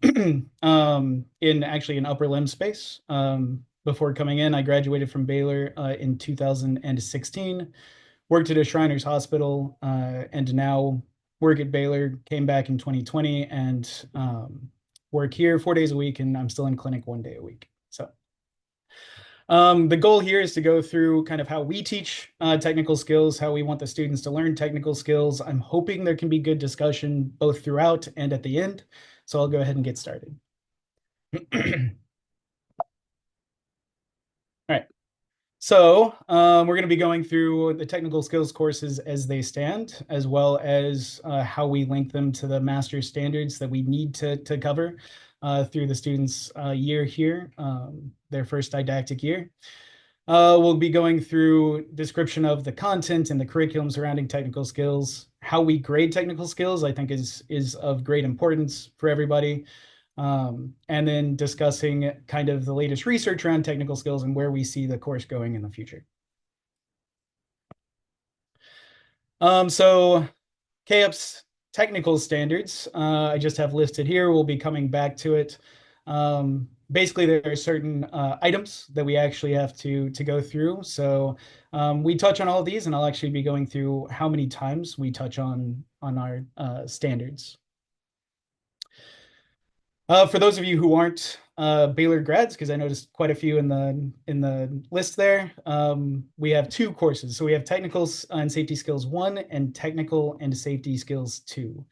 in upper limb space. Before coming in, I graduated from Baylor in 2016, worked at a Shriners Hospital, and now work at Baylor. Came back in 2020 and work here 4 days a week, and I'm still in clinic 1 day a week. So the goal here is to go through kind of how we teach technical skills, how we want the students to learn technical skills. I'm hoping there can be good discussion both throughout and at the end. So I'll go ahead and get started. All right. So we're going to be going through the technical skills courses as they stand, as well as how we link them to the master's standards that we need to cover through the students' year here, their first didactic year. We'll be going through description of the content and the curriculum surrounding technical skills. How we grade technical skills, I think, is of great importance for everybody. And then discussing kind of the latest research around technical skills and where we see the course going in the future. So CAEP's technical standards, I just have listed here. We'll be coming back to it. Basically, there are certain items that we actually have to go through. So we touch on all of these, and I'll actually be going through how many times we touch on our standards. For those of you who aren't Baylor grads, because I noticed quite a few in the list there, we have two courses. So we have Technical and Safety Skills 1 and Technical and Safety Skills 2.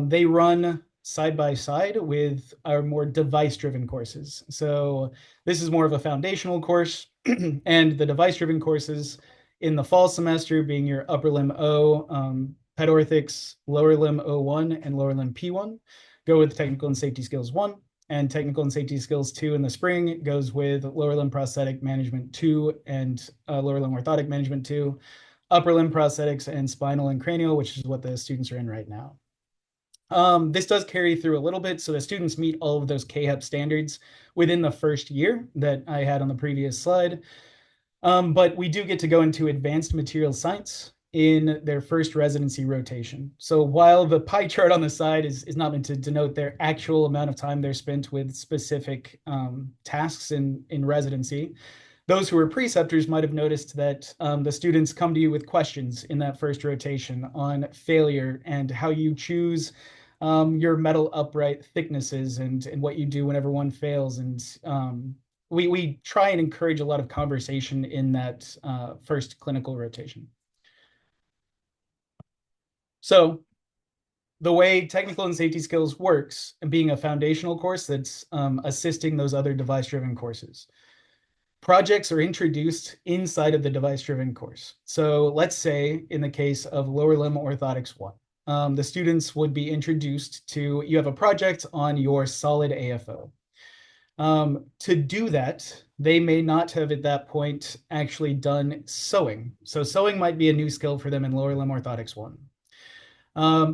They run side by side with our more device-driven courses. So this is more of a foundational course, and the device-driven courses in the fall semester being your upper limb O, ped orthics, lower limb O1, and lower limb P1 go with Technical and Safety Skills 1, and Technical and Safety Skills 2 in the spring goes with Lower Limb Prosthetic Management 2 and Lower Limb Orthotic Management 2, Upper Limb Prosthetics, and Spinal and Cranial, which is what the students are in right now. This does carry through a little bit, so the students meet all of those CAEP standards within the first year that I had on the previous slide. But we do get to go into advanced material science in their first residency rotation. So while the pie chart on the side is not meant to denote their actual amount of time they're spent with specific tasks in residency, those who are preceptors might have noticed that the students come to you with questions in that first rotation on failure and how you choose your metal upright thicknesses and what you do whenever one fails. And we try and encourage a lot of conversation in that first clinical rotation. So the way technical and safety skills works, and being a foundational course that's assisting those other device-driven courses. Projects are introduced inside of the device-driven course. So let's say in the case of lower limb orthotics 1, the students would be introduced to, you have a project on your solid AFO. To do that, they may not have at that point actually done sewing. So sewing might be a new skill for them in lower limb orthotics 1.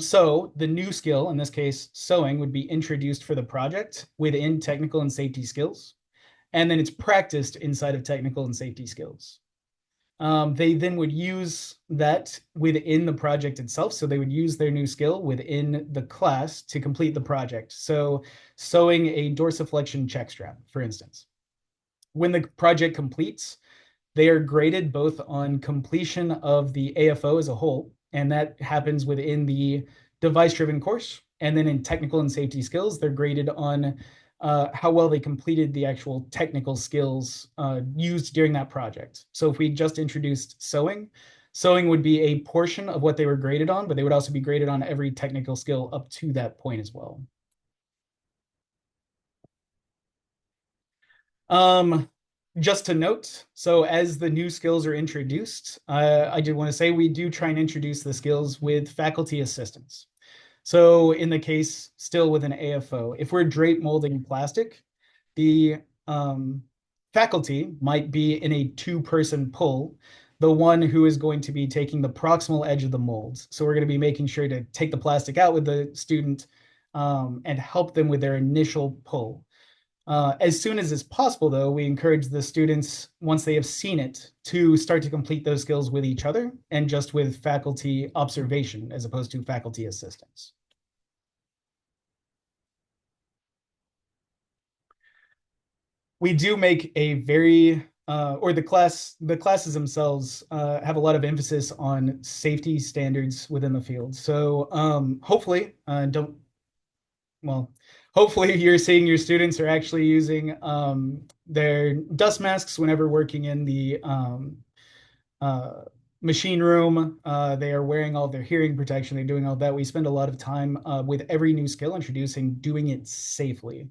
So the new skill, in this case, sewing, would be introduced for the project within technical and safety skills. And then it's practiced inside of technical and safety skills. They then would use that within the project itself. So they would use their new skill within the class to complete the project. So sewing a dorsiflexion check strap, for instance. When the project completes, they are graded both on completion of the AFO as a whole, and that happens within the device-driven course. And then in technical and safety skills, they're graded on how well they completed the actual technical skills used during that project. So if we just introduced sewing, sewing would be a portion of what they were graded on, but they would also be graded on every technical skill up to that point as well. Just to note, so as the new skills are introduced, I do want to say we do try and introduce the skills with faculty assistance. So in the case, still with an AFO, if we're drape molding plastic, the faculty might be in a two-person pull, the one who is going to be taking the proximal edge of the molds. So we're going to be making sure to take the plastic out with the student and help them with their initial pull. As soon as it's possible, though, we encourage the students, once they have seen it, to start to complete those skills with each other and just with faculty observation as opposed to faculty assistance. we do make a very or the classes themselves have a lot of emphasis on safety standards within the field. So hopefully, don't well, hopefully you're seeing your students are actually using their dust masks whenever working in the uh, machine room. They are wearing all their hearing protection. They're doing all that. We spend a lot of time with every new skill introducing, doing it safely.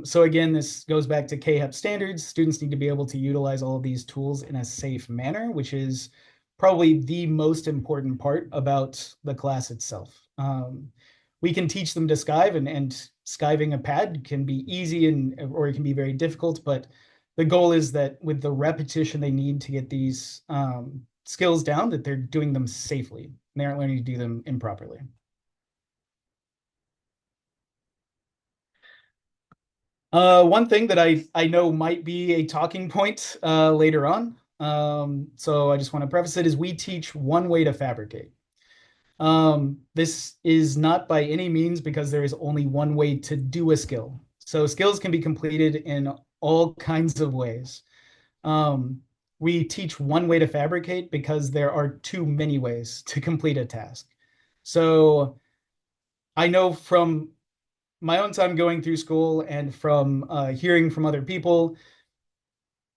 So again, this goes back to KHEP standards. Students need to be able to utilize all of these tools in a safe manner, which is probably the most important part about the class itself. We can teach them to skive, and skiving a pad can be easy and or it can be very difficult, but the goal is that with the repetition they need to get these skills down, that they're doing them safely. They aren't learning to do them improperly. One thing that I know might be a talking point later on. So I just want to preface it is we teach one way to fabricate. This is not by any means because there is only one way to do a skill. So skills can be completed in all kinds of ways. Um, we teach one way to fabricate because there are too many ways to complete a task. So I know from my own time going through school and from hearing from other people,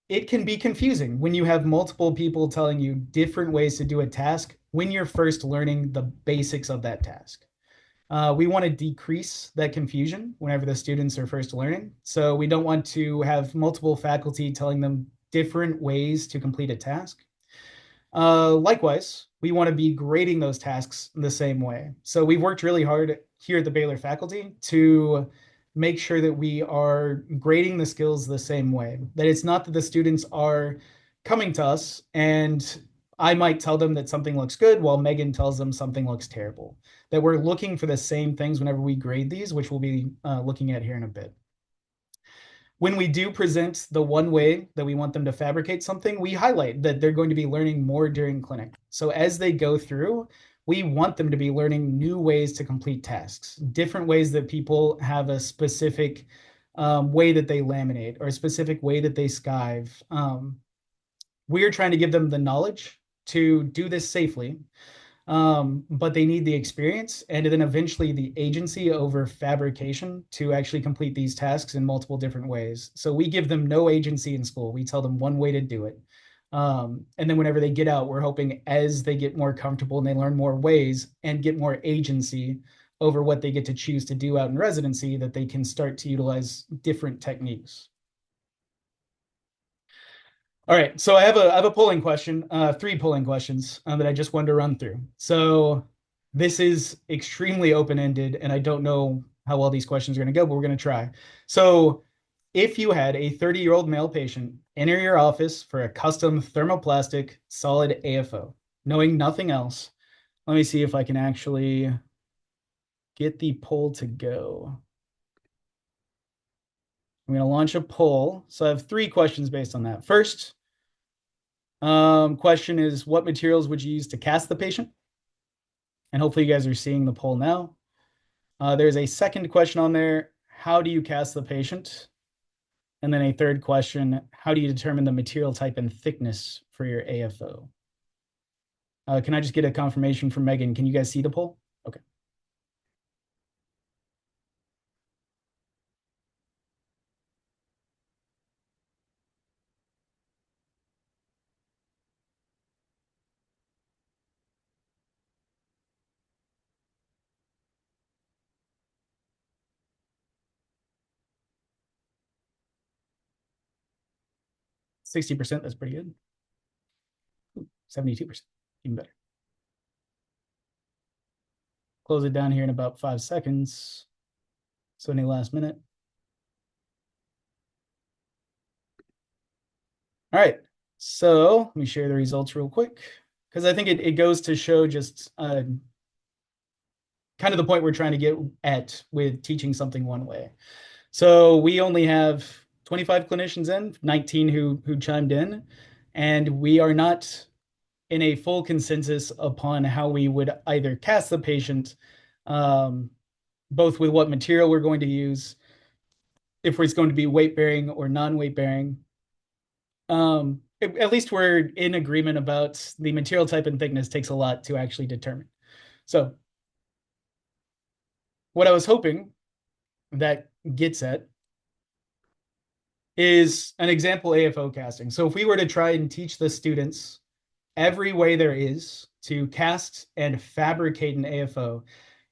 it can be confusing when you have multiple people telling you different ways to do a task when you're first learning the basics of that task. We want to decrease that confusion whenever the students are first learning. So we don't want to have multiple faculty telling them different ways to complete a task. Likewise, we want to be grading those tasks the same way. So we've worked really hard here at the Baylor faculty to make sure that we are grading the skills the same way. That it's not that the students are coming to us and I might tell them that something looks good while Megan tells them something looks terrible. That we're looking for the same things whenever we grade these, which we'll be looking at here in a bit. When we do present the one way that we want them to fabricate something, we highlight that they're going to be learning more during clinic. So as they go through, we want them to be learning new ways to complete tasks, different ways that people have a specific way that they laminate or a specific way that they skive. We're trying to give them the knowledge to do this safely, but they need the experience and then eventually the agency over fabrication to actually complete these tasks in multiple different ways. So we give them no agency in school. We tell them one way to do it. And then whenever they get out, we're hoping as they get more comfortable and they learn more ways and get more agency over what they get to choose to do out in residency, that they can start to utilize different techniques. All right, so I have a polling question, three polling questions that I just wanted to run through. So this is extremely open-ended, and I don't know how well these questions are going to go, but we're going to try. So if you had a 30-year-old male patient enter your office for a custom thermoplastic solid AFO, knowing nothing else, let me see if I can actually get the poll to go. I'm going to launch a poll. So I have three questions based on that. First, question is, what materials would you use to cast the patient? And hopefully you guys are seeing the poll now. There's a second question on there. How do you cast the patient? And then a third question, how do you determine the material type and thickness for your AFO? Can I just get a confirmation from Megan? Can you guys see the poll? Okay. – 60%, that's pretty good. 72%, even better. Close it down here in about 5 seconds. So any last minute? All right, so let me share the results real quick, because I think it goes to show just kind of the point we're trying to get at with teaching something one way. So we only have 25 clinicians in, 19 who chimed in, and we are not in a full consensus upon how we would either cast the patient, both with what material we're going to use, if it's going to be weight bearing or non-weight bearing. At least we're in agreement about the material type and thickness takes a lot to actually determine. So what I was hoping that gets at is an example AFO casting. So if we were to try and teach the students every way there is to cast and fabricate an AFO,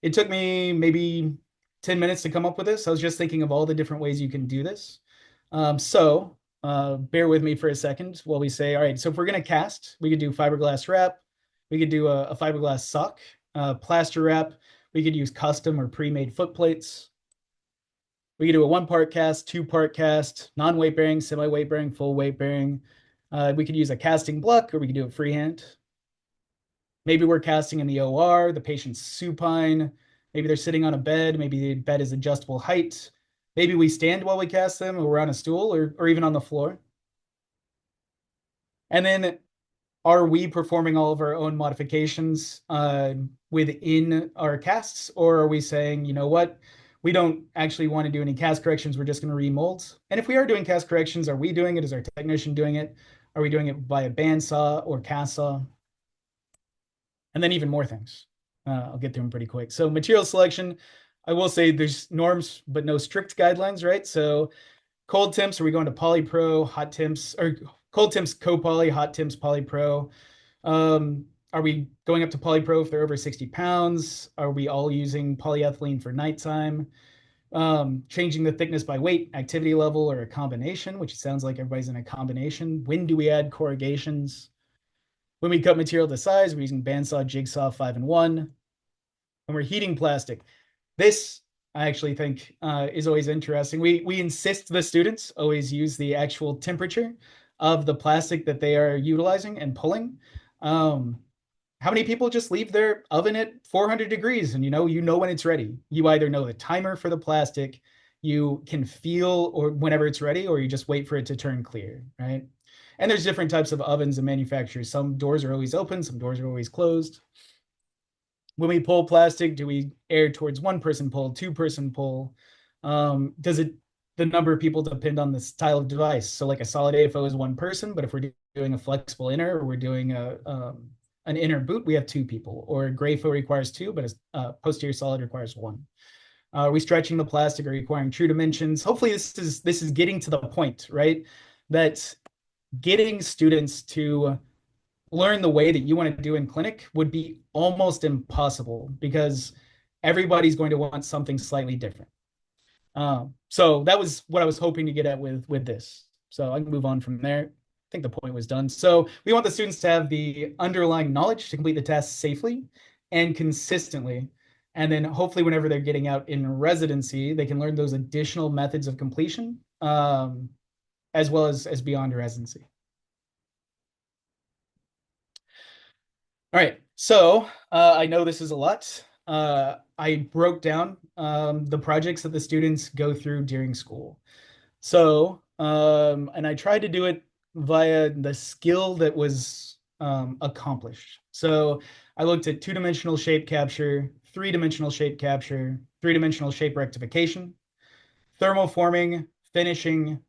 it took me maybe 10 minutes to come up with this. I was just thinking of all the different ways you can do this. Bear with me for a second while we say, all right, so if we're going to cast, we could do fiberglass wrap. We could do a fiberglass sock, plaster wrap. We could use custom or pre-made foot plates. We could do a 1-part cast, 2-part cast, non-weight bearing, semi-weight bearing, full weight bearing. We could use a casting block, or we could do it freehand. Maybe we're casting in the OR, the patient's supine. Maybe they're sitting on a bed. Maybe the bed is adjustable height. Maybe we stand while we cast them, or we're on a stool, or even on the floor. And then are we performing all of our own modifications within our casts, or are we saying, you know what, we don't actually want to do any cast corrections, we're just going to remold? And if we are doing cast corrections, are we doing it? Is our technician doing it? Are we doing it via bandsaw or cast saw? And then even more things. I'll get through them pretty quick. So material selection, I will say there's norms, but no strict guidelines, right? So cold temps, are we going to polypro, hot temps, or cold temps co-poly, hot temps polypro? Are we going up to polypro if they're over 60 pounds? Are we all using polyethylene for nighttime? Changing the thickness by weight, activity level, or a combination, which it sounds like everybody's in a combination. When do we add corrugations? When we cut material to size, we're using bandsaw, jigsaw, 5-in-1. When we're heating plastic, this I actually think is always interesting. We insist the students always use the actual temperature of the plastic that they are utilizing and pulling. How many people just leave their oven at 400 degrees and you know when it's ready? You either know the timer for the plastic, you can feel or whenever it's ready, or you just wait for it to turn clear, right? And there's different types of ovens and manufacturers. Some doors are always open, some doors are always closed. When we pull plastic, do we err towards 1-person pull, 2-person pull? Does the number of people depend on the style of device? So like a solid AFO is 1 person, but if we're doing a flexible inner, or we're doing an inner boot, we have 2 people. Or a Grapho requires 2, but a posterior solid requires 1. Are we stretching the plastic or requiring true dimensions? Hopefully this is getting to the point, right? That getting students to learn the way that you want to do in clinic would be almost impossible because everybody's going to want something slightly different. So that was what I was hoping to get at with this. So I can move on from there. I think the point was done. So we want the students to have the underlying knowledge to complete the test safely and consistently. And then hopefully whenever they're getting out in residency, they can learn those additional methods of completion as well as beyond residency. All right, so I know this is a lot. I broke down the projects that the students go through during school. So, and I tried to do it via the skill that was accomplished. So I looked at 2-dimensional shape capture, 3-dimensional shape capture, 3-dimensional shape rectification, thermoforming, finishing,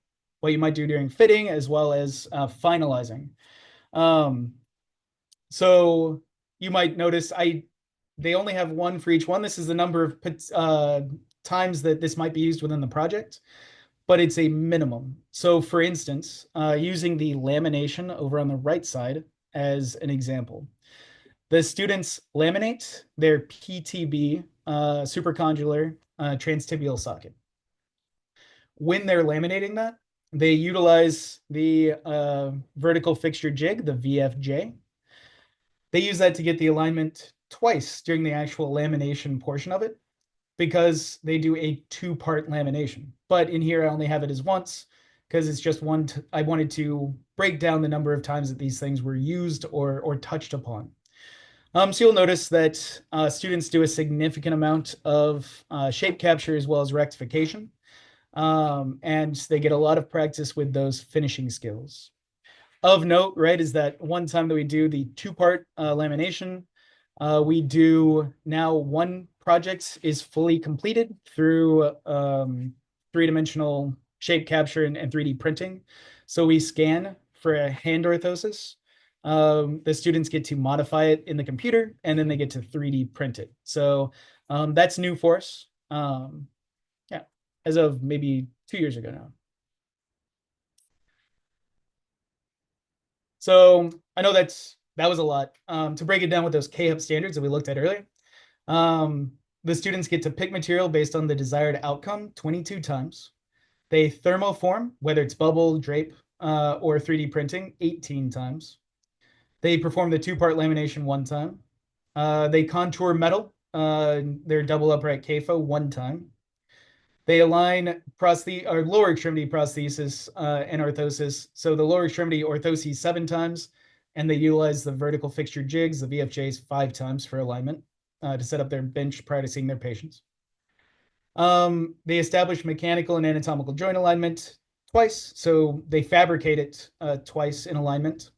what you might do during fitting, as well as finalizing. So you might notice they only have 1 for each one. This is the number of times that this might be used within the project, but it's a minimum. So for instance, using the lamination over on the right side as an example, the students laminate their PTB, supracondylar transtibial socket. When they're laminating that, they utilize the vertical fixture jig, the VFJ. They use that to get the alignment twice during the actual lamination portion of it because they do a 2-part lamination. But in here, I only have it as once because it's just one. I wanted to break down the number of times that these things were used or touched upon. So you'll notice that students do a significant amount of shape capture as well as rectification. And they get a lot of practice with those finishing skills. Of note, right, is that one time that we do the 2-part lamination, we do now 1 project is fully completed through three-dimensional shape capture and 3D printing. So we scan for a hand orthosis. The students get to modify it in the computer, and then they get to 3D print it. So that's new for us. Yeah, as of maybe 2 years ago now. So I know that was a lot. To break it down with those K-Hub standards that we looked at earlier, the students get to pick material based on the desired outcome 22 times. They thermoform, whether it's bubble, drape, or 3D printing, 18 times. They perform the two-part lamination one time. They contour metal, their double upright CAFO one time. They align or lower extremity prosthesis and orthosis. So the lower extremity orthoses 7 times, and they utilize the vertical fixture jigs, the VFJs, 5 times for alignment to set up their bench prior to seeing their patients. They establish mechanical and anatomical joint alignment twice, so they fabricate it twice in alignment.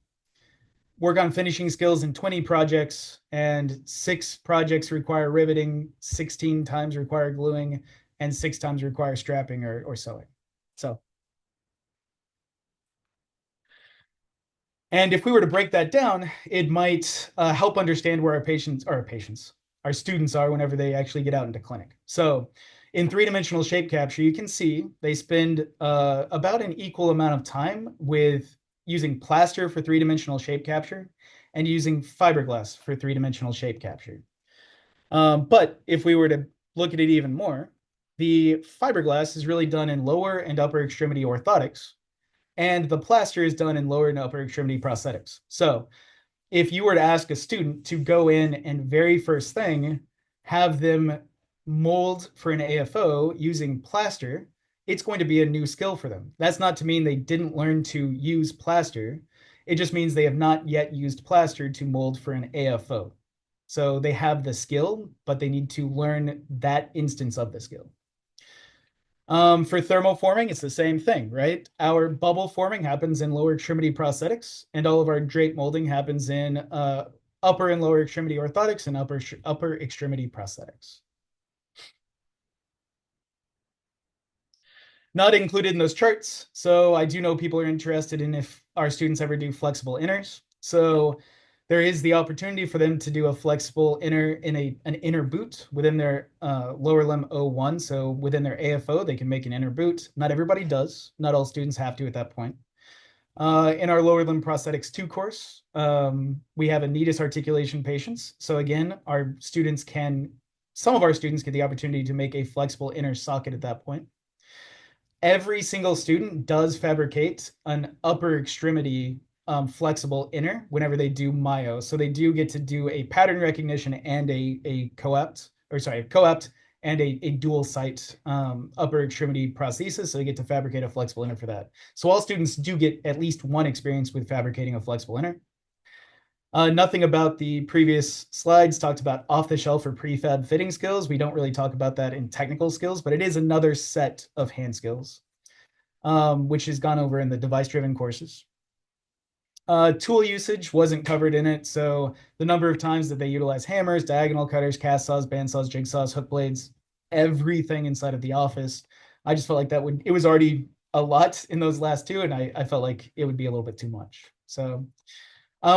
Work on finishing skills in 20 projects, and 6 projects require riveting, 16 times require gluing, and 6 times require strapping or sewing. So, and if we were to break that down, it might help understand where our students are whenever they actually get out into clinic. So in three-dimensional shape capture, you can see they spend about an equal amount of time with using plaster for three-dimensional shape capture and using fiberglass for three-dimensional shape capture. But if we were to look at it even more, the fiberglass is really done in lower and upper extremity orthotics, and the plaster is done in lower and upper extremity prosthetics. So if you were to ask a student to go in and very first thing have them mold for an AFO using plaster, it's going to be a new skill for them. That's not to mean they didn't learn to use plaster. It just means they have not yet used plaster to mold for an AFO. So they have the skill, but they need to learn that instance of the skill. For thermal forming, it's the same thing, right? Our bubble forming happens in lower extremity prosthetics, and all of our drape molding happens in upper and lower extremity orthotics and upper extremity prosthetics. Not included in those charts. So I do know people are interested in if our students ever do flexible inners. So there is the opportunity for them to do a flexible inner in an inner boot within their lower limb O1. So within their AFO, they can make an inner boot. Not everybody does. Not all students have to at that point. In our lower limb prosthetics 2 course, we have a NEDIS articulation patients. So again, some of our students get the opportunity to make a flexible inner socket at that point. Every single student does fabricate an upper extremity flexible inner whenever they do myo. So they do get to do a pattern recognition and a coapt and a dual site upper extremity prosthesis. So they get to fabricate a flexible inner for that. So all students do get at least one experience with fabricating a flexible inner. Nothing about the previous slides talked about off-the-shelf or prefab fitting skills. We don't really talk about that in technical skills, but it is another set of hand skills, which is gone over in the device-driven courses. Tool usage wasn't covered in it, so the number of times that they utilize hammers, diagonal cutters, cast saws, bandsaws, jigsaws, hook blades, everything inside of the office. I just felt like it was already a lot in those last 2, and I felt like it would be a little bit too much. So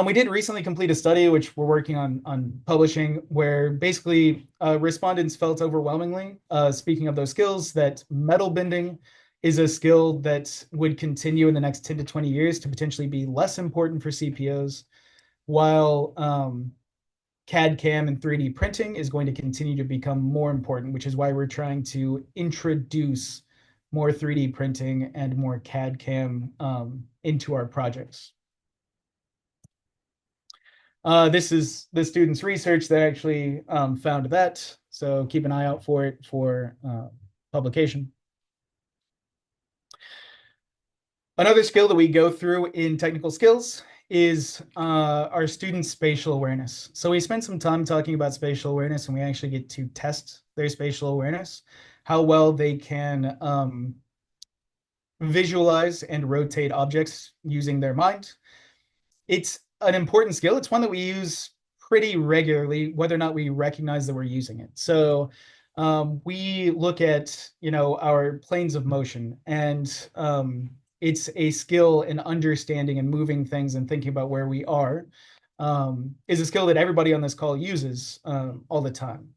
we did recently complete a study, which we're working on publishing, where basically respondents felt overwhelmingly, speaking of those skills, that metal bending is a skill that would continue in the next 10 to 20 years to potentially be less important for CPOs, while CAD CAM and 3D printing is going to continue to become more important, which is why we're trying to introduce more 3D printing and more CAD CAM into our projects. This is the students' research that actually found that, so keep an eye out for it for publication. Another skill that we go through in technical skills is our students' spatial awareness. So we spent some time talking about spatial awareness, and we actually get to test their spatial awareness, how well they can visualize and rotate objects using their mind. It's an important skill. It's one that we use pretty regularly, whether or not we recognize that we're using it. So We look at, our planes of motion, and it's a skill in understanding and moving things and thinking about where we are, is a skill that everybody on this call uses all the time.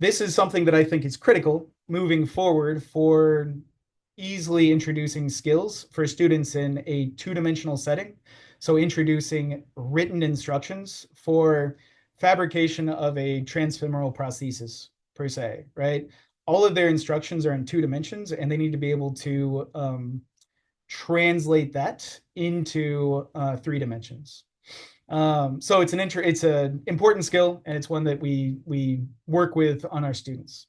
This is something that I think is critical moving forward for easily introducing skills for students in a two-dimensional setting. So introducing written instructions for fabrication of a transfemoral prosthesis per se, right? All of their instructions are in two dimensions, and they need to be able to translate that into three dimensions. So it's an important skill, and it's one that we work with on our students.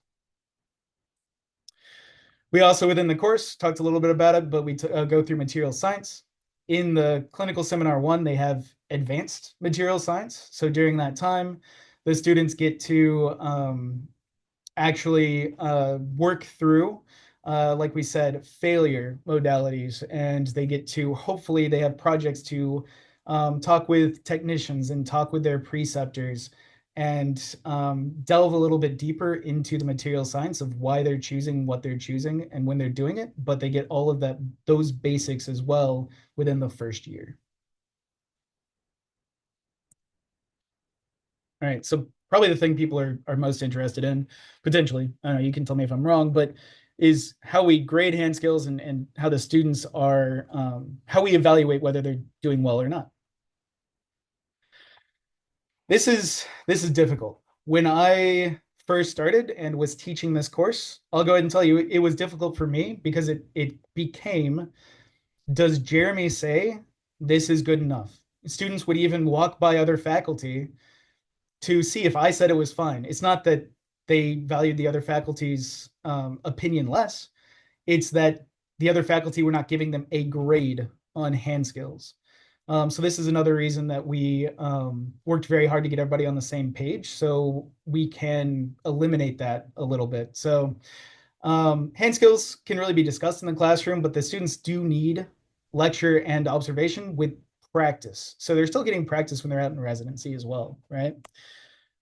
We also, within the course, talked a little bit about it, but we go through material science. In the clinical seminar 1, they have advanced material science. So during that time, the students get to actually work through, like we said, failure modalities, and they get to, hopefully they have projects to talk with technicians and talk with their preceptors and delve a little bit deeper into the material science of why they're choosing what they're choosing and when they're doing it, but they get all of those basics as well within the first year. All right, so probably the thing people are most interested in, potentially, I don't know, you can tell me if I'm wrong, but is how we grade hand skills and how the students are, how we evaluate whether they're doing well or not. This is difficult. When I first started and was teaching this course, I'll go ahead and tell you it was difficult for me because it became, does Jeremy say this is good enough? Students would even walk by other faculty to see if I said it was fine. It's not that they valued the other faculty's opinion less. It's that the other faculty were not giving them a grade on hand skills. So this is another reason that we worked very hard to get everybody on the same page so we can eliminate that a little bit. So hand skills can really be discussed in the classroom, but the students do need lecture and observation with practice. So they're still getting practice when they're out in residency as well, right?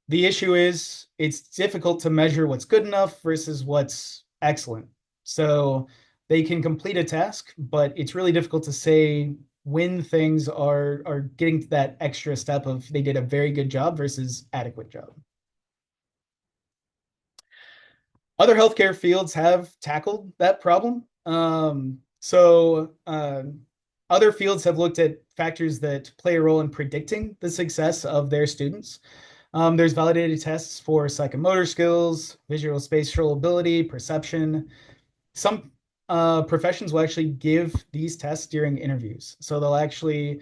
The issue is it's difficult to measure what's good enough versus what's excellent. So they can complete a task, but it's really difficult to say when things are getting to that extra step of they did a very good job versus adequate job. Other healthcare fields have tackled that problem. Other fields have looked at factors that play a role in predicting the success of their students. There's validated tests for psychomotor skills, visual spatial ability, perception. Some professions will actually give these tests during interviews. So they'll actually,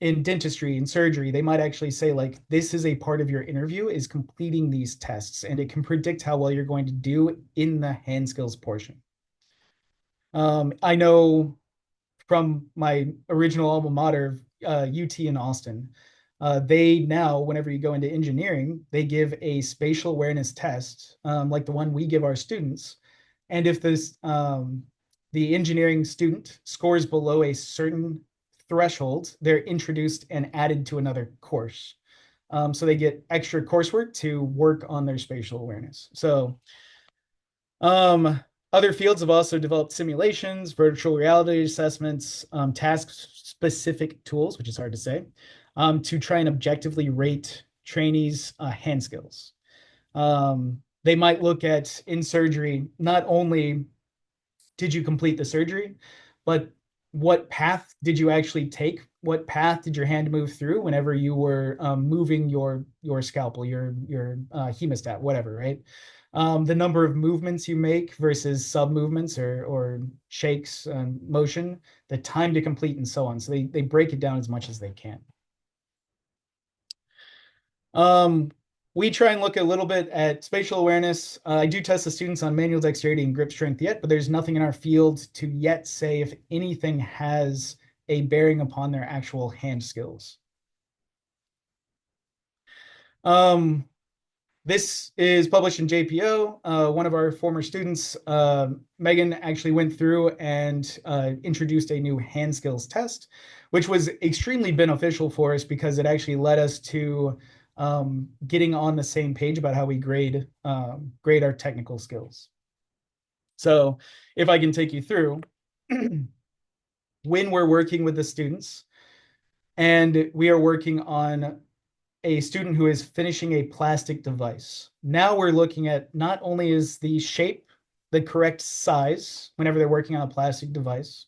in dentistry and surgery, they might actually say, like, this is a part of your interview is completing these tests, and it can predict how well you're going to do in the hand skills portion. I know from my original alma mater, UT in Austin, they now, whenever you go into engineering, they give a spatial awareness test, like the one we give our students. And if the engineering student scores below a certain threshold, they're introduced and added to another course. So they get extra coursework to work on their spatial awareness. So other fields have also developed simulations, virtual reality assessments, task-specific tools, which is hard to say, to try and objectively rate trainees' hand skills. They might look at, in surgery, not only did you complete the surgery, but what path did you actually take? What path did your hand move through whenever you were moving your scalpel, your hemostat, whatever, right? The number of movements you make versus sub movements or shakes and motion, the time to complete, and so on. So they break it down as much as they can. We try and look a little bit at spatial awareness. I do test the students on manual dexterity and grip strength yet, but there's nothing in our field to yet say if anything has a bearing upon their actual hand skills. This is published in JPO. One of our former students, Megan, actually went through and introduced a new hand skills test, which was extremely beneficial for us because it actually led us to getting on the same page about how we grade our technical skills. So if I can take you through, when we're working with the students and we are working on a student who is finishing a plastic device, now we're looking at not only is the shape the correct size whenever they're working on a plastic device,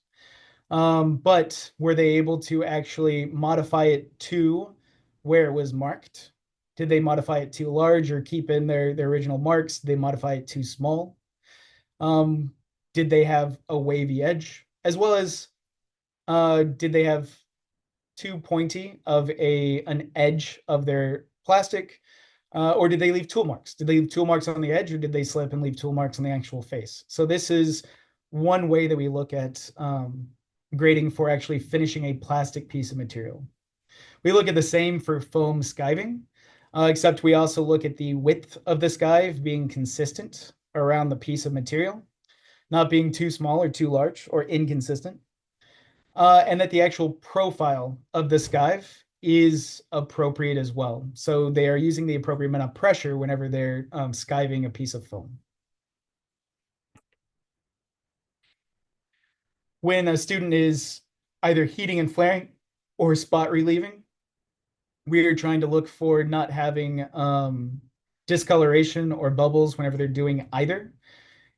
but were they able to actually modify it to where it was marked? Did they modify it too large or keep in their original marks? Did they modify it too small? Um, did they have a wavy edge? As well as did they have too pointy of an edge of their plastic? Or did they leave tool marks? Did they leave tool marks on the edge, or did they slip and leave tool marks on the actual face? So this is one way that we look at grading for actually finishing a plastic piece of material. We look at the same for foam skiving, except we also look at the width of the skive being consistent around the piece of material, not being too small or too large or inconsistent, and that the actual profile of the skive is appropriate as well. So they are using the appropriate amount of pressure whenever they're skiving a piece of foam. When a student is either heating and flaring or spot relieving, we are trying to look for not having discoloration or bubbles whenever they're doing either.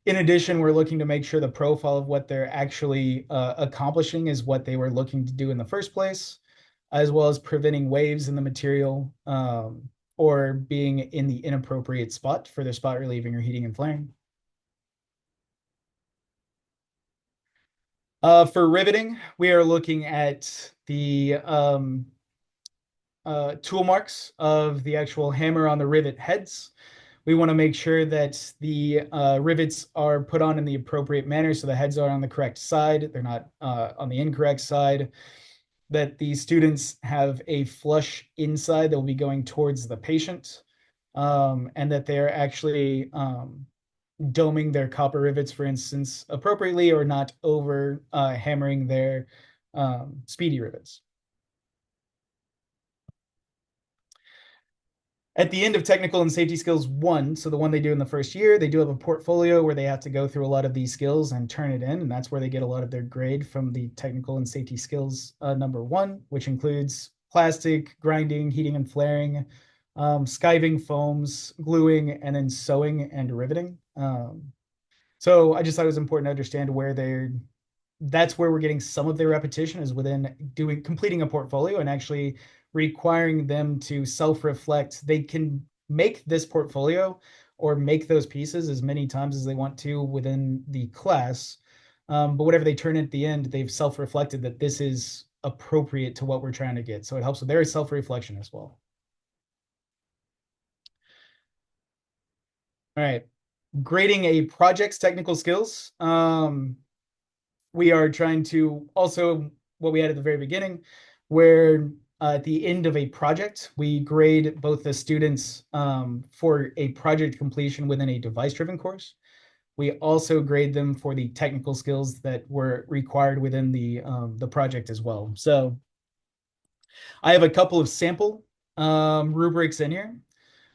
In addition, we're looking to make sure the profile of what they're actually accomplishing is what they were looking to do in the first place, as well as preventing waves in the material or being in the inappropriate spot for their spot relieving or heating and flaring. For riveting, we are looking at the tool marks of the actual hammer on the rivet heads. We want to make sure that the rivets are put on in the appropriate manner so the heads are on the correct side, they're not on the incorrect side, that the students have a flush inside that will be going towards the patient, and that they're actually doming their copper rivets, for instance, appropriately, or not over hammering their speedy rivets. At the end of technical and safety skills 1, so the one they do in the first year, they do have a portfolio where they have to go through a lot of these skills and turn it in, and that's where they get a lot of their grade from the technical and safety skills number 1, which includes plastic, grinding, heating and flaring, skiving foams, gluing, and then sewing and riveting. So I just thought it was important to understand where that's where we're getting some of their repetition, is within completing a portfolio and actually requiring them to self-reflect. They can make this portfolio or make those pieces as many times as they want to within the class. But whatever they turn in at the end, they've self-reflected that this is appropriate to what we're trying to get. So it helps with their self-reflection as well. All right. Grading a project's technical skills. We are trying to also, what we had at the very beginning, where at the end of a project, we grade both the students for a project completion within a device-driven course. We also grade them for the technical skills that were required within the project as well. So I have a couple of sample rubrics in here.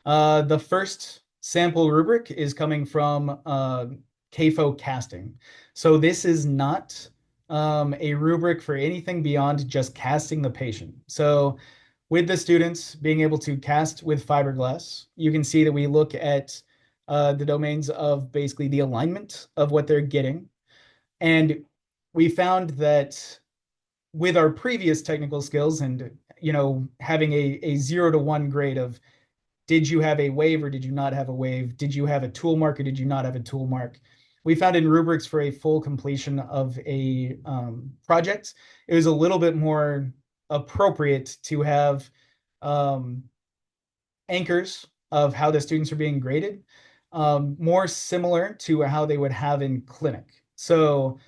The first sample rubric is coming from CAFO casting. So this is not a rubric for anything beyond just casting the patient. So with the students being able to cast with fiberglass, you can see that we look at the domains of basically the alignment of what they're getting. And we found that with our previous technical skills and, having a 0 to 1 grade of, did you have a wave or did you not have a wave? Did you have a tool mark or did you not have a tool mark? We found in rubrics for a full completion of a project, it was a little bit more appropriate to have anchors of how the students are being graded, more similar to how they would have in clinic. So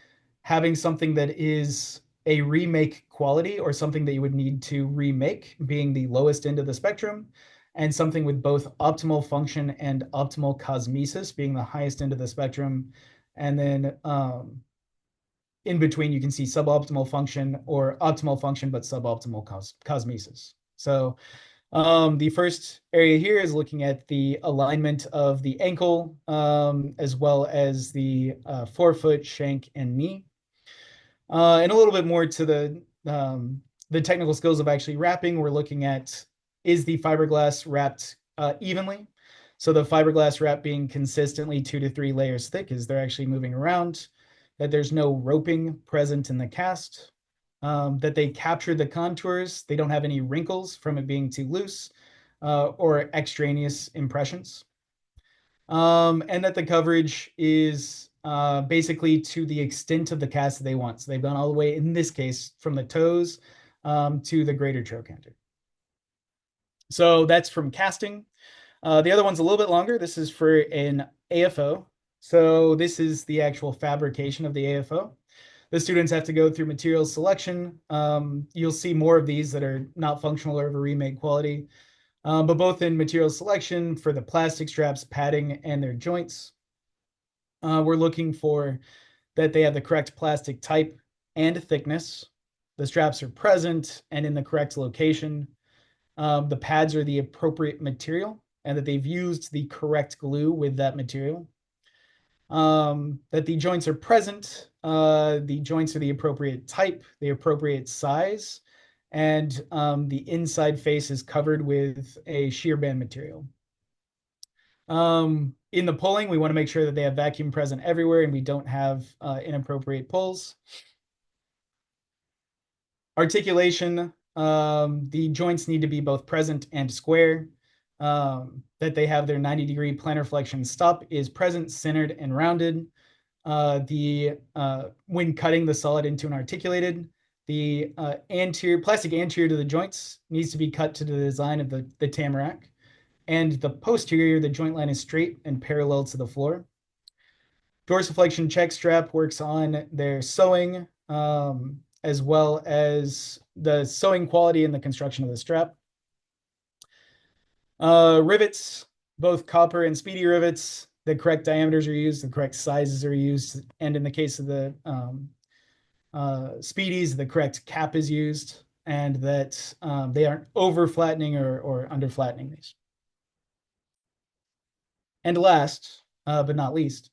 having something that is a remake quality or something that you would need to remake being the lowest end of the spectrum, and something with both optimal function and optimal cosmesis being the highest end of the spectrum. And then in between, you can see suboptimal function or optimal function, but suboptimal cosmesis. So The first area here is looking at the alignment of the ankle, as well as the forefoot, shank, and knee. And a little bit more to the technical skills of actually wrapping. We're looking at, is the fiberglass wrapped evenly? So the fiberglass wrap being consistently 2 to 3 layers thick as they're actually moving around, that there's no roping present in the cast, that they capture the contours, they don't have any wrinkles from it being too loose, or extraneous impressions. And that the coverage is basically to the extent of the cast that they want. So they've gone all the way, in this case, from the toes to the greater trochanter. So that's from casting. The other one's a little bit longer. This is for an AFO. So this is the actual fabrication of the AFO. The students have to go through materials selection. You'll see more of these that are not functional or of a remake quality, but both in material selection for the plastic straps, padding, and their joints. We're looking for that they have the correct plastic type and thickness. The straps are present and in the correct location. The pads are the appropriate material and that they've used the correct glue with that material. That the joints are present, the joints are the appropriate type, the appropriate size, and the inside face is covered with a shear band material. In the pulling, we want to make sure that they have vacuum present everywhere and we don't have inappropriate pulls. Articulation, the joints need to be both present and square. That they have their 90-degree plantar flexion stop is present, centered, and rounded. When cutting the solid into an articulated, the plastic anterior to the joints needs to be cut to the design of the tamarack. And the posterior, the joint line is straight and parallel to the floor. Dorsiflexion check strap works on their sewing, as well as the sewing quality and the construction of the strap. Rivets, both copper and speedy rivets, the correct diameters are used, the correct sizes are used, and in the case of the speedies, the correct cap is used, and that they aren't over flattening or under flattening these. And last, but not least,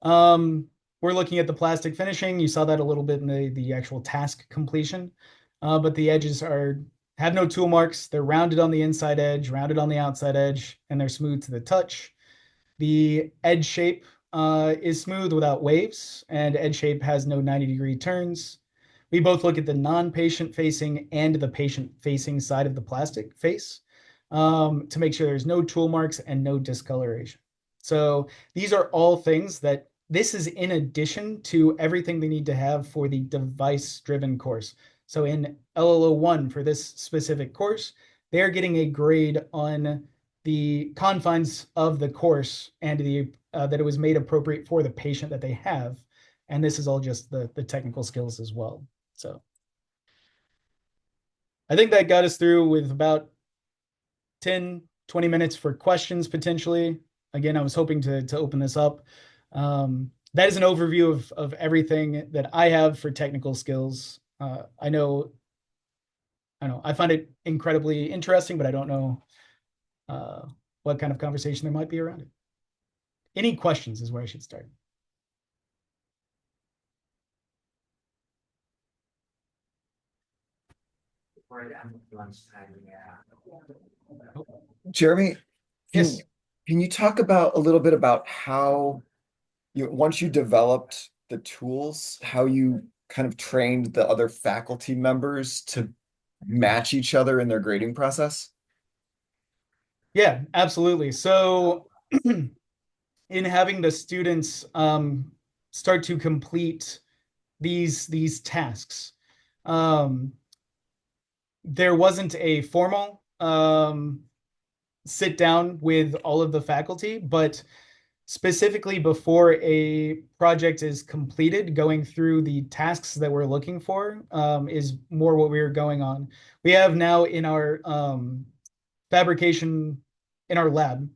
we're looking at the plastic finishing. You saw that a little bit in the actual task completion, but the edges have no tool marks. They're rounded on the inside edge, rounded on the outside edge, and they're smooth to the touch. The edge shape is smooth without waves, and edge shape has no 90-degree turns. We both look at the non-patient facing and the patient facing side of the plastic face to make sure there's no tool marks and no discoloration. So these are all things that this is in addition to everything they need to have for the device-driven course. So in LLO1 for this specific course, they're getting a grade on the confines of the course and that it was made appropriate for the patient that they have. And this is all just the technical skills as well. So I think that got us through with about 10, 20 minutes for questions potentially. Again, I was hoping to open this up. That is an overview of everything that I have for technical skills. I know, I find it incredibly interesting, but I don't know what kind of conversation there might be around it. Any questions is where I should start. Jeremy, Yes. can you talk about a little bit about how once you developed the tools, how you kind of trained the other faculty members to match each other in their grading process? Yeah, absolutely. So in having the students start to complete these tasks, there wasn't a formal sit down with all of the faculty, but specifically before a project is completed, going through the tasks that we're looking for is more what we were going on. We have now in our fabrication in our lab,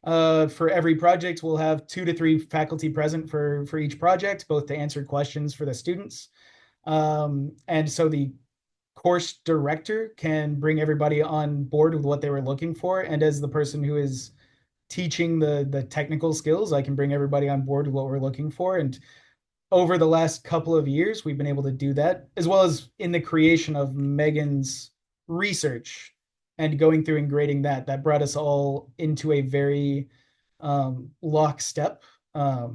for every project, we'll have 2 to 3 faculty present for each project, both to answer questions for the students. And so the course director can bring everybody on board with what they were looking for. And as the person who is teaching the technical skills, I can bring everybody on board with what we're looking for. And over the last couple of years, we've been able to do that, as well as in the creation of Megan's research and going through and grading that. That brought us all into a very lockstep uh,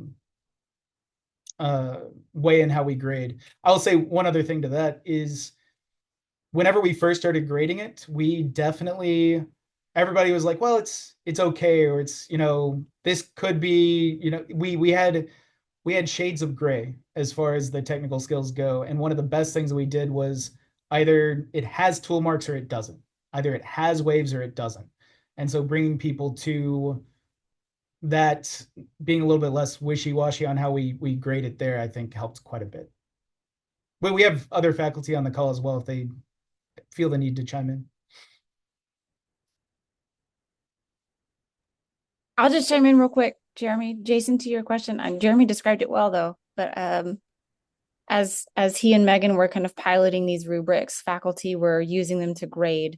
way in how we grade. I'll say one other thing to that is whenever we first started grading it, we definitely everybody was like, well, it's okay, or it's, this cod be, we had shades of gray as far as the technical skills go. And one of the best things that we did was either it has tool marks or it doesn't. Either it has waves or it doesn't. And so bringing people to that, being a little bit less wishy-washy on how we grade it there, I think helped quite a bit. But we have other faculty on the call as well if they feel the need to chime in. I'll just chime in real quick, Jeremy. Jason, to your question, Jeremy described it well though, but as he and Megan were kind of piloting these rubrics, faculty were using them to grade,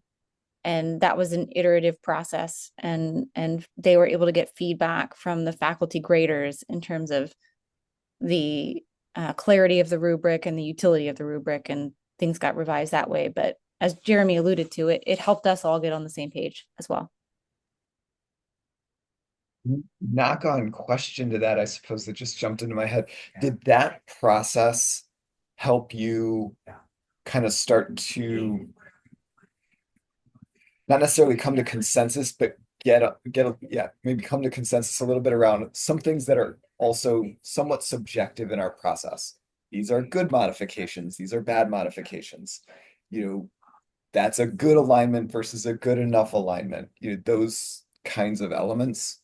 and that was an iterative process, and they were able to get feedback from the faculty graders in terms of the clarity of the rubric and the utility of the rubric, and things got revised that way. But as Jeremy alluded to, it helped us all get on the same page as well. Knock on question to that, I suppose, that just jumped into my head. Did that process help you kind of start to not necessarily come to consensus, but maybe come to consensus a little bit around some things that are also somewhat subjective in our process? These are good modifications, these are bad modifications. That's a good alignment versus a good enough alignment. Those kinds of elements.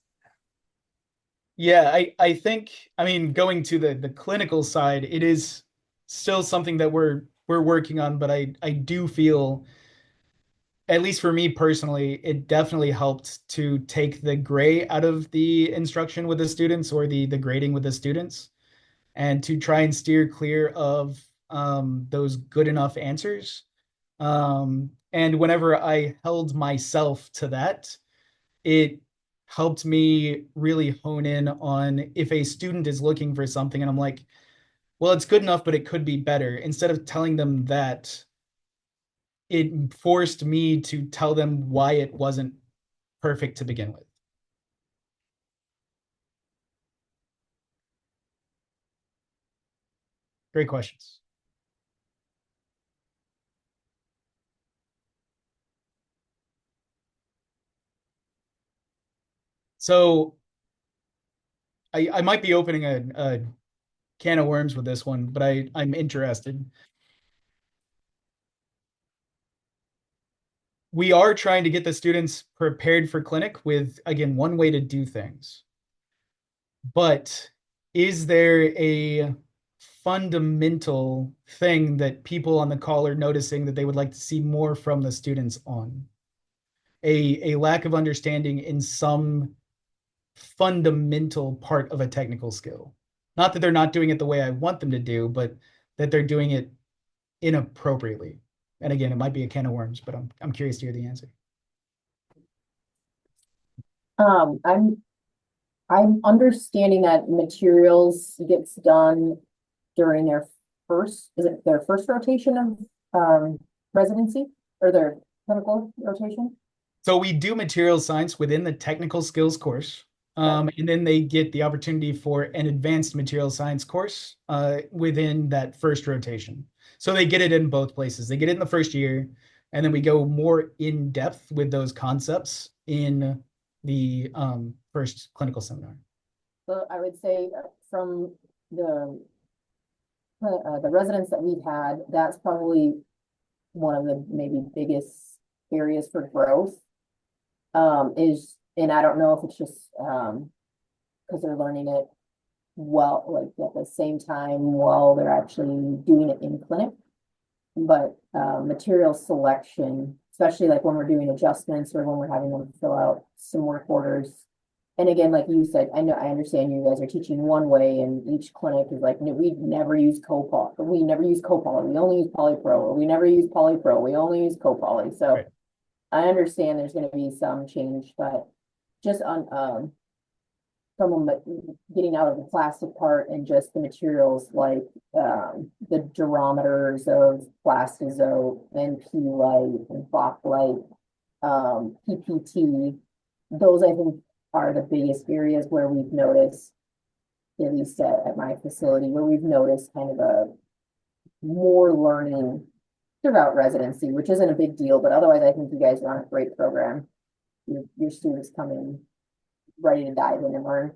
Yeah, I think, going to the clinical side, it is still something that we're working on, but I do feel, at least for me personally, it definitely helped to take the gray out of the instruction with the students, or the grading with the students, and to try and steer clear of those good enough answers. And whenever I held myself to that, it helped me really hone in on if a student is looking for something and I'm like, well, it's good enough, but it could be better. Instead of telling them that, it forced me to tell them why it wasn't perfect to begin with. Great questions. So I might be opening a can of worms with this one, but I'm interested. We are trying to get the students prepared for clinic with, again, one way to do things. But is there a fundamental thing that people on the call are noticing that they would like to see more from the students on? A lack of understanding in some fundamental part of a technical skill. Not that they're not doing it the way I want them to do, but that they're doing it inappropriately. And again, it might be a can of worms, but I'm curious to hear the answer. I'm understanding that materials gets done during their their first rotation of residency, or their clinical rotation? So we do material science within the technical skills course. And then they get the opportunity for an advanced material science course within that first rotation. So they get it in both places. They get it in the first year, and then we go more in depth with those concepts in the first clinical seminar. So I would say from the residents that we've had, that's probably one of the maybe biggest areas for growth. And I don't know if it's just because they're learning it well, like at the same time while they're actually doing it in clinic. But material selection, especially like when we're doing adjustments or when we're having them fill out some work orders, And again, like you said, I know, I understand you guys are teaching one way and each clinic is like, "No, we never use copoly, we never use copoly, we only use polypro, or we never use polypro, we only use copoly." So Right. I understand there's gonna be some change, but just on, from getting out of the plastic part and just the materials like, the durometers of Plastizote and P-Lite and Floclite, PPT, those I think are the biggest areas where we've noticed, at least at my facility, where we've noticed kind of a more learning throughout residency, which isn't a big deal, but otherwise I think you guys run a great program. Your students come in ready to dive in and learn.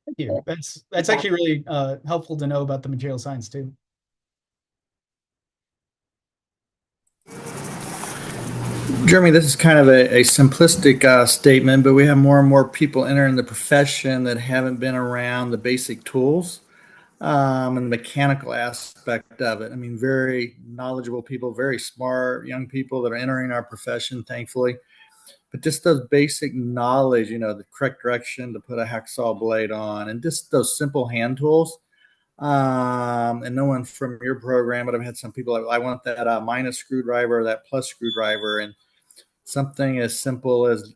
Thank you. That's actually really helpful to know about the material science too. Jeremy, this is kind of a simplistic statement, but we have more and more people entering the profession that haven't been around the basic tools and the mechanical aspect of it. I mean, very knowledgeable people, very smart young people that are entering our profession, thankfully. But just those basic knowledge, the correct direction to put a hacksaw blade on, and just those simple hand tools. And no one from your program, but I've had some people like, I want that minus screwdriver, that plus screwdriver, and something as simple as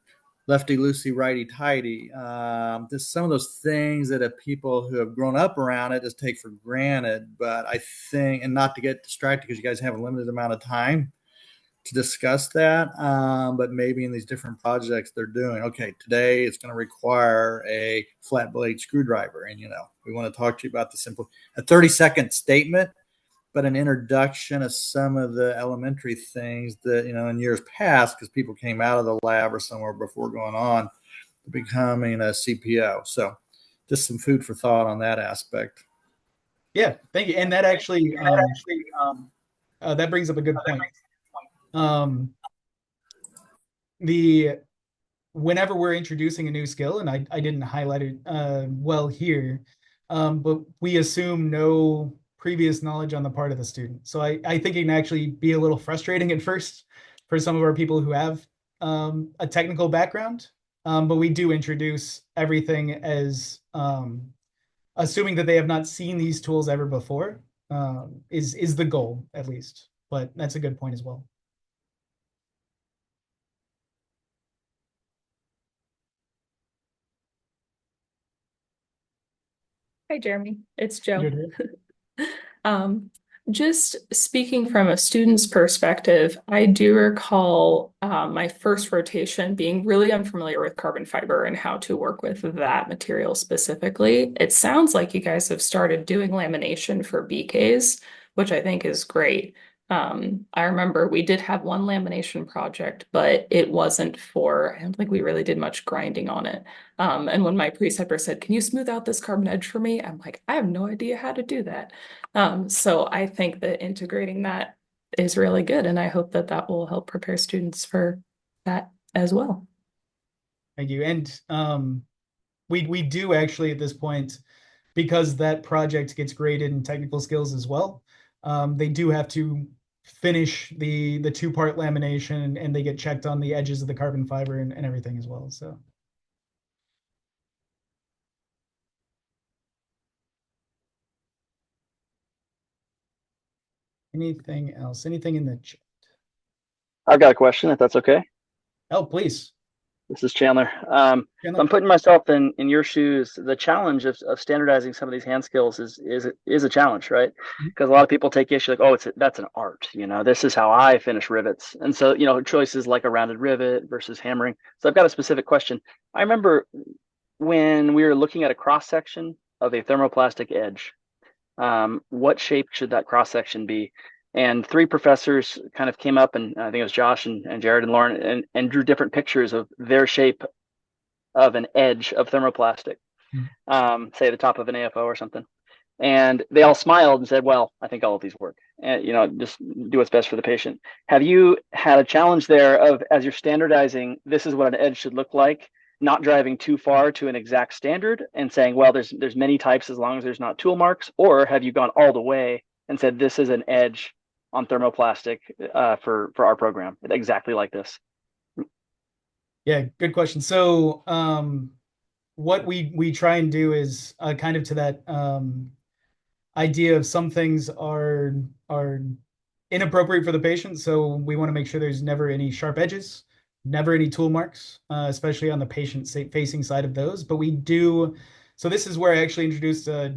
lefty loosey, righty tighty. Just some of those things that people who have grown up around it just take for granted. But I think, and not to get distracted because you guys have a limited amount of time to discuss that, but maybe in these different projects they're doing, okay, today it's going to require a flat blade screwdriver. And, we want to talk to you about the simple, a 30-second statement, but an introduction of some of the elementary things that, in years past, because people came out of the lab or somewhere before going on to becoming a CPO. So just some food for thought on that aspect. Yeah, thank you. And that actually, that brings up a good point. The whenever we're introducing a new skill, and I didn't highlight it well here, but we assume no previous knowledge on the part of the student. So I think it can actually be a little frustrating at first for some of our people who have a technical background, but we do introduce everything as assuming that they have not seen these tools ever before, is the goal at least. But that's a good point as well. Hi, Jeremy. It's Joe. Good. Just speaking from a student's perspective, I do recall my first rotation being really unfamiliar with carbon fiber and how to work with that material specifically. It sounds like you guys have started doing lamination for BKs, which I think is great. I remember we did have one lamination project, but it wasn't for, I don't think we really did much grinding on it. And when my preceptor said, "Can you smooth out this carbon edge for me?" I'm like, I have no idea how to do that. So I think that integrating that is really good, and I hope that that will help prepare students for that as well. Thank you. And we do actually at this point, because that project gets graded in technical skills as well. They do have to finish the two-part lamination, and they get checked on the edges of the carbon fiber and everything as well. So anything else? Anything in the chat? I've got a question, if that's okay. Oh, please. This is Chandler. Chandler? I'm putting myself in your shoes. The challenge of standardizing some of these hand skills is a challenge, right? Because a lot of people take issue like, oh, that's an art. This is how I finish rivets. And so, choices like a rounded rivet versus hammering. So I've got a specific question. I remember when we were looking at a cross section of a thermoplastic edge, what shape should that cross section be? And three professors kind of came up, and I think it was Josh and Jared and Lauren, and drew different pictures of their shape of an edge of thermoplastic, say the top of an AFO or something. And they all smiled and said, well, I think all of these work. And, just do what's best for the patient. Have you had a challenge there of, as you're standardizing, this is what an edge should look like, not driving too far to an exact standard and saying, well, there's many types as long as there's not tool marks? Or have you gone all the way and said, this is an edge on thermoplastic for our program, exactly like this? Yeah, good question. So what we try and do is kind of to that idea of some things are inappropriate for the patient. So we want to make sure there's never any sharp edges, never any tool marks, especially on the patient facing side of those. But we do. So this is where I actually introduced a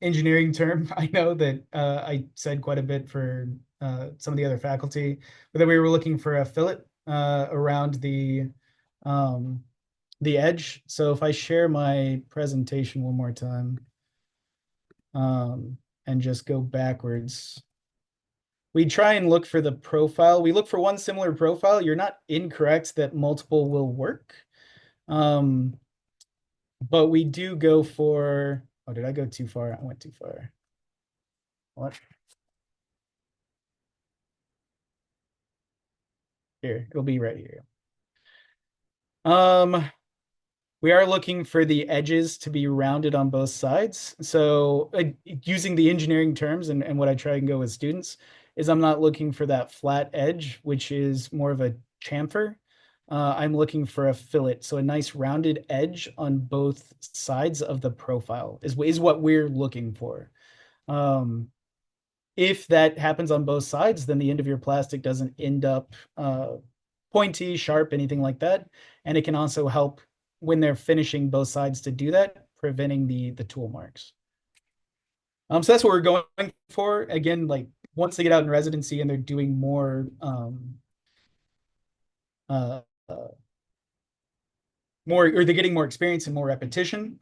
engineering term. I know that I said quite a bit for some of the other faculty, but that we were looking for a fillet around the edge. So if I share my presentation one more time, and just go backwards, we try and look for the profile. We look for one similar profile. You're not incorrect that multiple will work. But we do go for, oh, did I go too far? I went too far. What? Here, it'll be right here. We are looking for the edges to be rounded on both sides. So using the engineering terms and what I try and go with students is I'm not looking for that flat edge, which is more of a chamfer. I'm looking for a fillet. So a nice rounded edge on both sides of the profile is what we're looking for. If that happens on both sides, then the end of your plastic doesn't end up pointy, sharp, anything like that. And it can also help when they're finishing both sides to do that, preventing the tool marks. So that's what we're going for. Again, like once they get out in residency and they're doing more more, or they're getting more experience and more repetition,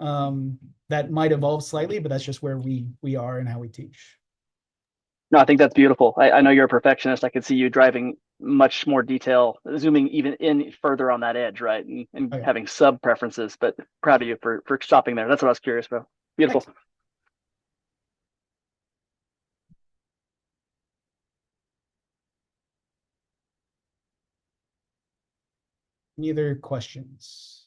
that might evolve slightly, but that's just where we are and how we teach. No, I think that's beautiful. I know you're a perfectionist. I could see you driving much more detail, zooming even in further on that edge, right? And Okay. having sub preferences, but proud of you for stopping there. That's what I was curious about. Beautiful. Thanks. Any other questions?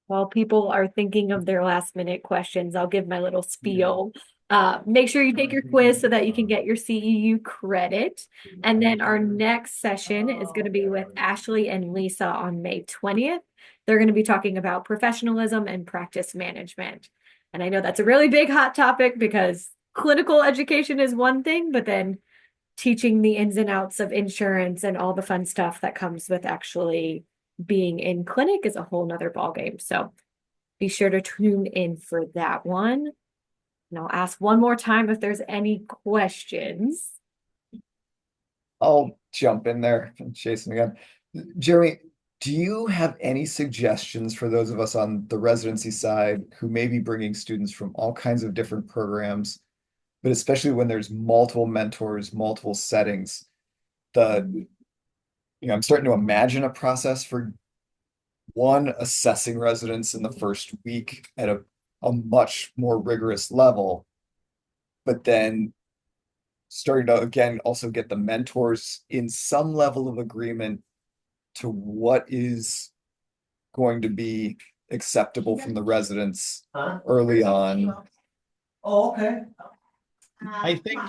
While people are thinking of their last minute questions, I'll give my little spiel. Make sure you take your quiz so that you can get your CEU credit. And then our next session is going to be with Ashley and Lisa on May 20th. They're going to be talking about professionalism and practice management. And I know that's a really big hot topic because clinical education is one thing, but then teaching the ins and outs of insurance and all the fun stuff that comes with actually being in clinic is a whole nother ballgame. So be sure to tune in for that one. And I'll ask one more time if there's any questions. I'll jump in there and Jason again. Jeremy, do you have any suggestions for those of us on the residency side who may be bringing students from all kinds of different programs, but especially when there's multiple mentors, multiple settings, I'm starting to imagine a process for one, assessing residents in the first week at a much more rigorous level, but then starting to again also get the mentors in some level of agreement to what is going to be acceptable from the residents early on. Oh, okay. I think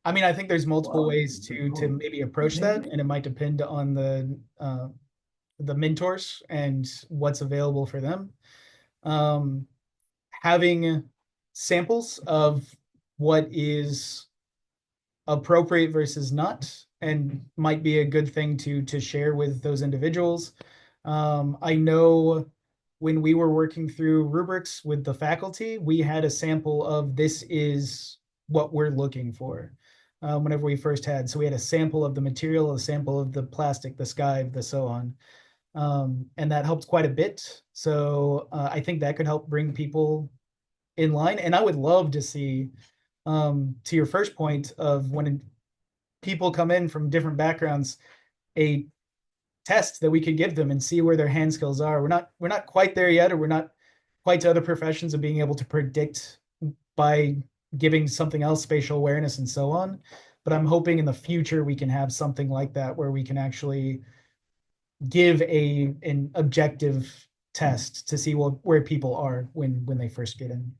I think there's multiple ways to maybe approach that, and it might depend on the mentors and what's available for them. Having samples of what is appropriate versus not, and might be a good thing to share with those individuals. I know when we were working through rubrics with the faculty, we had a sample of this is what we're looking for. Whenever we first had, so we had a sample of the material, a sample of the plastic, the skive, the so on. And that helped quite a bit. So I think that could help bring people in line. And I would love to see, to your first point of when people come in from different backgrounds, a test that we could give them and see where their hand skills are. We're not quite there yet, or we're not quite to other professions of being able to predict by giving something else spatial awareness and so on. But I'm hoping in the future we can have something like that where we can actually give an objective test to see where people are when they first get in.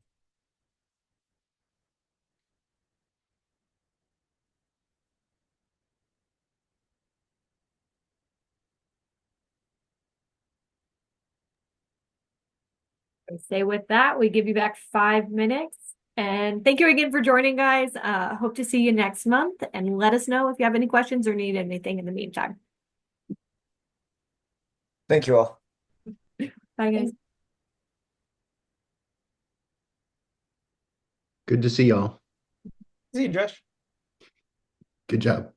Say with that, we give you back 5 minutes. And thank you again for joining, guys. Hope to see you next month, and let us know if you have any questions or need anything in the meantime. Thank you all. Bye, guys. Good to see y'all. See you, Josh. Good job.